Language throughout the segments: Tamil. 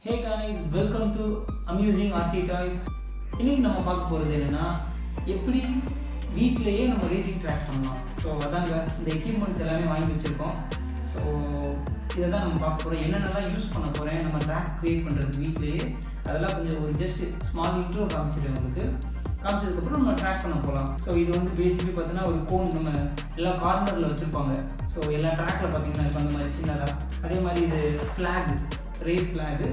Hey guys, welcome to Amusing RC Toys. இன்னைக்கு நம்ம பார்க்க போகிறது என்னன்னா எப்படி வீட்டிலேயே நம்ம ரேசிங் ட்ராக் பண்ணலாம். ஸோ அதாங்க இந்த எக்யூப்மெண்ட்ஸ் எல்லாமே வாங்கி வச்சுருக்கோம். ஸோ இதை தான் நம்ம பார்க்க போகிறோம். என்னென்னலாம் யூஸ் பண்ண போகிறேன் நம்ம ட்ராக் க்ரியேட் பண்ணுறது வீட்டிலேயே, அதெல்லாம் கொஞ்சம் ஒரு ஜஸ்ட் ஸ்மால் இன்ட்ரோ காமிச்சிடுவேன் உங்களுக்கு. காமிச்சதுக்கப்புறம் நம்ம ட்ராக் பண்ண போகலாம். ஸோ இது வந்து பேசிக்கலி பார்த்தீங்கன்னா ஒரு கோன் நம்ம எல்லா கார்னரில் வச்சுருப்பாங்க. ஸோ எல்லா ட்ராக்கில் பார்த்தீங்கன்னா இப்போ அந்த மாதிரி சின்னதாக, அதே மாதிரி இது ஃப்ளாக், ரேஸ் ஃப்ளாகு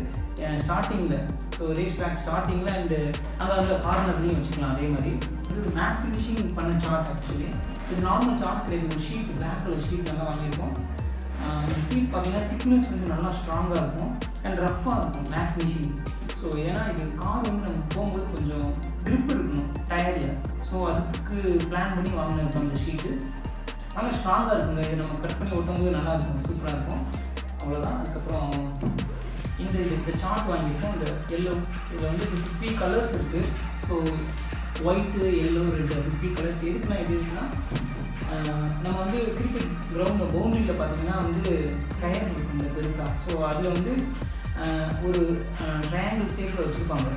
ஸ்டார்டிங்கில், ஸோ ரேஸ் ஃப்ளாக் ஸ்டார்டிங்கில் அண்டு அங்கே கார்னர்லேயும் வச்சுக்கலாம். அதே மாதிரி இது மேட் ஃபினிஷிங் பண்ண சார்ட். ஆக்சுவலி இது நார்மல் சார்ட் கிடையாது, ஒரு ஷீட், பிளாக் கலர் ஷீட் நல்லா வாங்கியிருக்கோம். இந்த ஷீட் பார்த்தீங்கன்னா திக்னஸ் வந்து நல்லா ஸ்ட்ராங்காக இருக்கும் அண்ட் ரஃப்பாக இருக்கும் மேட் ஃபினிஷிங். ஸோ ஏன்னா இது கார் வந்து நம்ம போகும்போது கொஞ்சம் க்ரிப் இருக்கணும் டயரில். ஸோ அதுக்கு பிளான் பண்ணி வாங்கினிருக்கோம் இந்த ஷீட்டு. நல்லா ஸ்ட்ராங்காக இருக்குங்க. இது நம்ம கட் பண்ணி ஒட்டும்போது நல்லாயிருக்கும், சூப்பராக இருக்கும். அவ்வளோதான். அதுக்கப்புறம் இந்த சார்ட் வாங்கியிருக்கோம். இந்த எல்லோ, இதில் வந்து 50 கலர்ஸ் இருக்குது. So white, yellow, red, 50 colours. எதுக்குன்னா இது இருக்குன்னா நம்ம வந்து கிரிக்கெட் கிரவுண்டில் பவுண்ட்ரியில் பார்த்தீங்கன்னா வந்து டயர் இருக்கும் இந்த பெருசாக. ஸோ அதில் வந்து ஒரு ட்ரையாங்கிள் ஷேப்பில் வச்சுருப்பாங்க,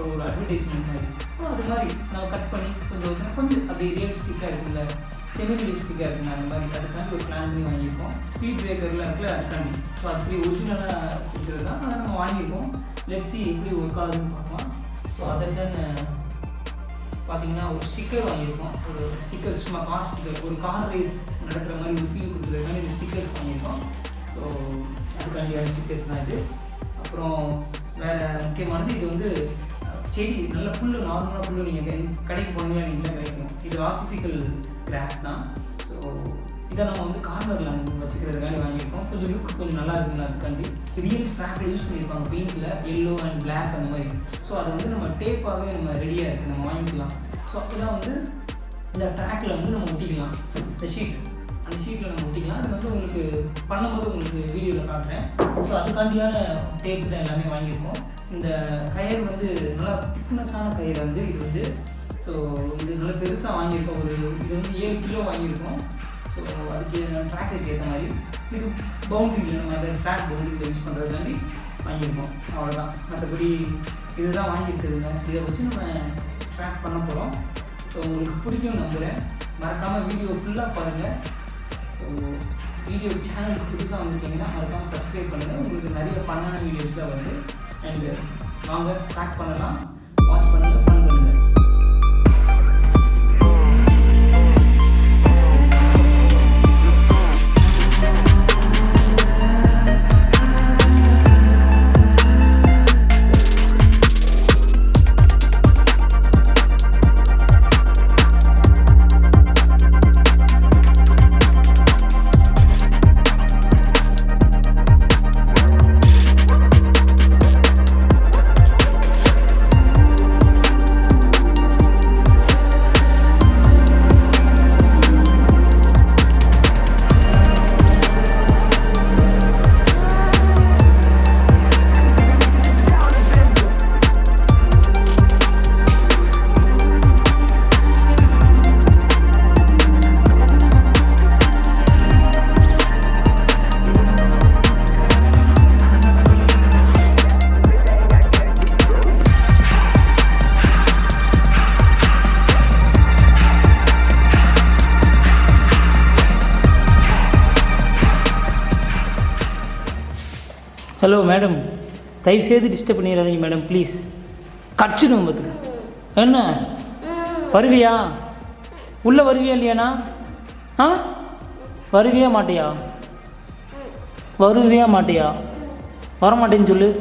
ஒரு அட்வர்டைஸ்மெண்ட் மாதிரி. ஸோ அது மாதிரி நம்ம கட் பண்ணி கொஞ்சம் வச்சோன்னா கொஞ்சம் அப்படி ரியலிஸ்டிக்காக இருக்குல்ல, செமி ரியலிஸ்டிக்காக இருக்குங்க. அந்த மாதிரி அதுக்காண்டி ஒரு பிளான் பண்ணி வாங்கியிருக்கோம். ஸ்பீட் பிரேக்கரில் இருக்குல்ல அதுக்காண்டி. ஸோ அப்படி ஒரிஜினலாக இருக்கிறது தான் அதை நம்ம வாங்கியிருக்கோம். லெட்ஸி எப்படி ஒர்க் ஆகுதுன்னு பார்க்கலாம். ஸோ அதை தான் பார்த்தீங்கன்னா ஒரு ஸ்டிக்கர் வாங்கியிருக்கோம். ஒரு ஸ்டிக்கர், சும்மா கார் ஸ்டிக்கர், ஒரு கார் ரேஸ் நடக்கிற மாதிரி ஒரு ஃபீல் கொடுக்குறதுக்காண்டி இந்த ஸ்டிக்கர்ஸ் வாங்கியிருக்கோம். ஸோ அதுக்காண்டியான ஸ்டிக்கர்ஸ் தான் இது. அப்புறம் வேறு முக்கியமானது, இது வந்து செடி, நல்ல புல், நார்மலாக புல் நீங்கள் கடைக்கு போனீங்கன்னா நீங்களே கிடைக்கும். இது ஆர்டிஃபிஷியல் கிராஸ் தான். ஸோ இதை நம்ம வந்து கார்னரில் வச்சுக்கிறதுக்காண்டி வாங்கியிருக்கோம். கொஞ்சம் லுக் கொஞ்சம் நல்லா இருக்குங்க. அதுக்காண்டி ரியல் ட்ராக்கில் யூஸ் பண்ணியிருப்பாங்க பெயிண்டில், எல்லோ அண்ட் பிளாக் அந்த மாதிரி. ஸோ அது வந்து நம்ம டேப்பாகவே நம்ம ரெடியாக இருக்குது, நம்ம வாங்கிக்கலாம். ஸோ அப்போதான் வந்து இந்த ட்ராக்கில் வந்து நம்ம ஒட்டிக்கலாம். இந்த ஷீட், அந்த ஷீட்டில் நம்ம ஒட்டிக்கலாம். அது வந்து உங்களுக்கு பண்ணும்போது உங்களுக்கு வீடியோவில் காட்டுறேன். ஸோ அதுக்காண்டியான டேப்பு தான் எல்லாமே வாங்கியிருக்கோம். இந்த கயிறு வந்து நல்லா திக்னஸான கயிறு வந்து இது வந்து. ஸோ இது நல்லா பெருசாக வாங்கியிருக்கோம். இது வந்து 7 கிலோ வாங்கியிருக்கோம். ஸோ அதுக்கு ட்ராக்குக்கு ஏற்ற மாதிரி இது பவுண்ட்ரியில் நம்ம அதை ட்ராக் பவுண்ட்ரியில் யூஸ் பண்ணுறதுக்காண்டி வாங்கியிருக்கோம். அவ்வளோதான். மற்றபடி இதுதான் வாங்கியிருக்குதுங்க. இதை வச்சு நம்ம ட்ராக் பண்ண போகிறோம். ஸோ உங்களுக்கு பிடிக்கும்னு நம்புகிறேன். மறக்காமல் வீடியோ ஃபுல்லாக பாருங்கள். ஸோ வீடியோ சேனலுக்கு புதுசாக வந்துருக்கீங்கன்னா மறக்காமல் சப்ஸ்கிரைப் பண்ணுங்கள். உங்களுக்கு நிறைய ஃபன்னான வீடியோஸ்லாம் வருது. அண்டு வாங்க ட்ராக் பண்ணலாம். வாட்ச் பண்ணுங்கள், ஃபன் பண்ணுங்கள். ஹலோ மேடம், தயவுசெய்து டிஸ்டர்ப் பண்ணிடாதீங்க மேடம், ப்ளீஸ். கடிச்சிடும் பார்த்துக்க. என்ன வருவியா? உள்ளே வருவியா இல்லையாண்ணா? வருவியா மாட்டியா? வருவியா மாட்டியா? வரமாட்டேன்னு சொல்லு.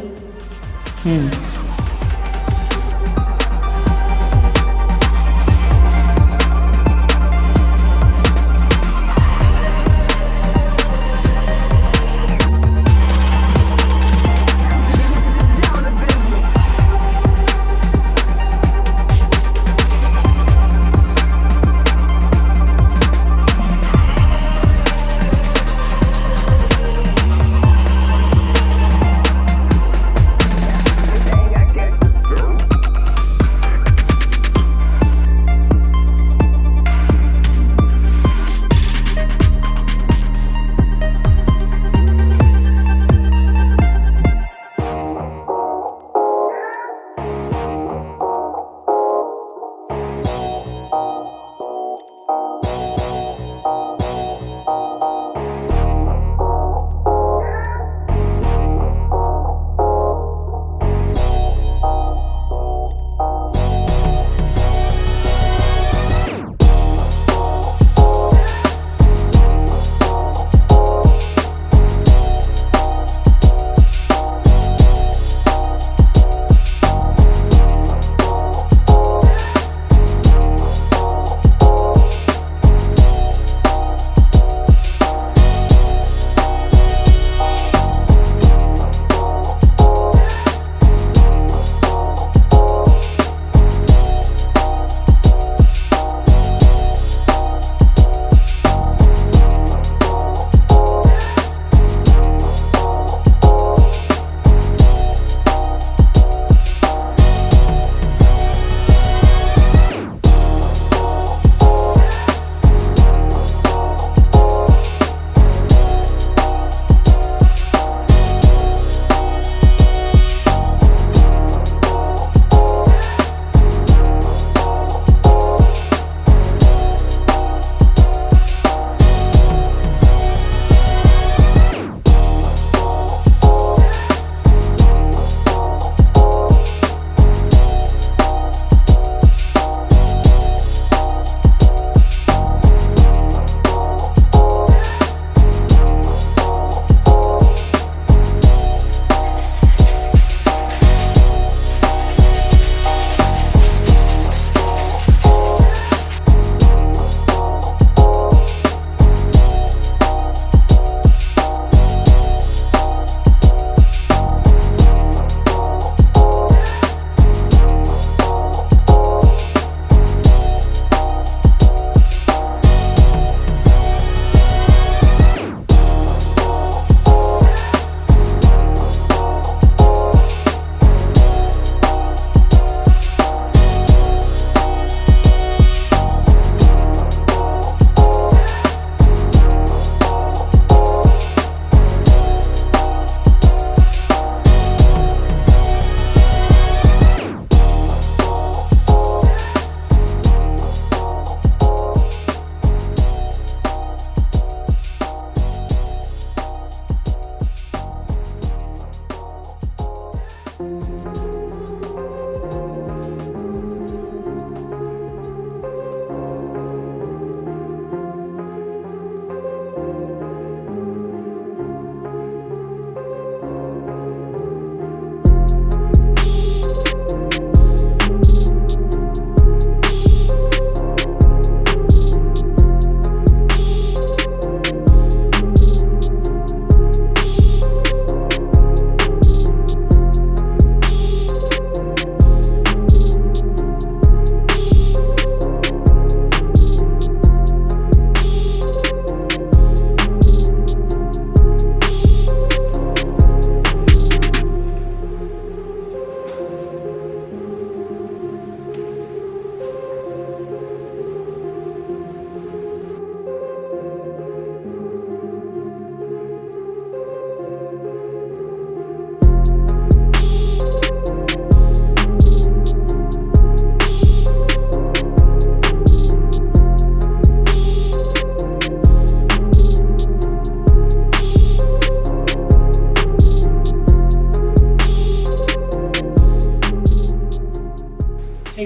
Hey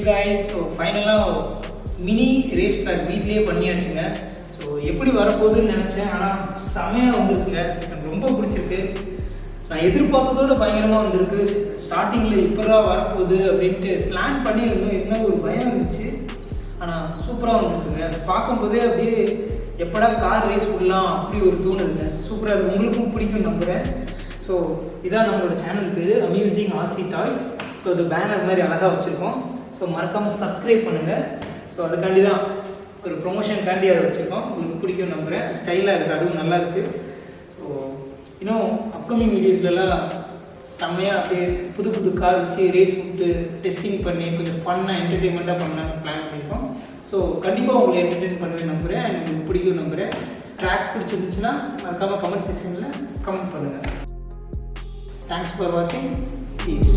guys, ஸோ ஃபைனலாக மினி ரேஸ் ட்ராக் வீட்லேயே பண்ணியாச்சுங்க. ஸோ எப்படி வரப்போகுதுன்னு நினச்சேன், ஆனால் செமையாக வந்திருக்குங்க. எனக்கு ரொம்ப பிடிச்சிருக்கு. நான் எதிர்பார்த்ததோட பயங்கரமாக வந்திருக்கு. ஸ்டார்டிங்கில் இப்போதா வரப்போகுது அப்படின்ட்டு பிளான் பண்ணியிருந்தோம். என்ன ஒரு பயம் இருந்துச்சு, ஆனால் சூப்பராக வந்துருக்குங்க. பார்க்கும்போதே அப்படியே எப்படா கார் ரேஸ் விடலாம் அப்படி ஒரு தோணுதுங்க. சூப்பராக இருக்குது, உங்களுக்கும் பிடிக்கும்னு நம்புகிறேன். ஸோ இதான் நம்மளோட சேனல் பேர், அம்யூசிங் ஆர்சி டாய்ஸ். ஸோ இது பேனர் மாதிரி அழகாக வச்சுருக்கோம். ஸோ மறக்காமல் சப்ஸ்கிரைப் பண்ணுங்கள். ஸோ அதுக்காண்டி தான் ஒரு ப்ரொமோஷனுக்காண்டி அதை வச்சுருக்கோம். உங்களுக்கு பிடிக்கும் நம்புகிறேன். ஸ்டைலாக இருக்குது, அதுவும் நல்லா இருக்குது. ஸோ இன்னும் அப்கமிங் வீடியோஸ்லலாம் செம்மையாக அப்படியே புது புது கார் வச்சு ரேஸ் விட்டு டெஸ்டிங் பண்ணி கொஞ்சம் ஃபன்னாக என்டர்டெயின்மெண்ட்டாக பண்ணலான்னு பிளான் பண்ணியிருக்கோம். ஸோ கண்டிப்பாக உங்களை என்டர்டெயின் பண்ணுவேன் நம்புகிறேன். அண்ட் உங்களுக்கு பிடிக்கும் நம்புகிறேன். ட்ராக் பிடிச்சிருந்துச்சுன்னா மறக்காமல் கமெண்ட் செக்ஷனில் கமெண்ட் பண்ணுங்கள். தேங்க்ஸ் ஃபார் வாட்சிங். ப்ளீஸ்.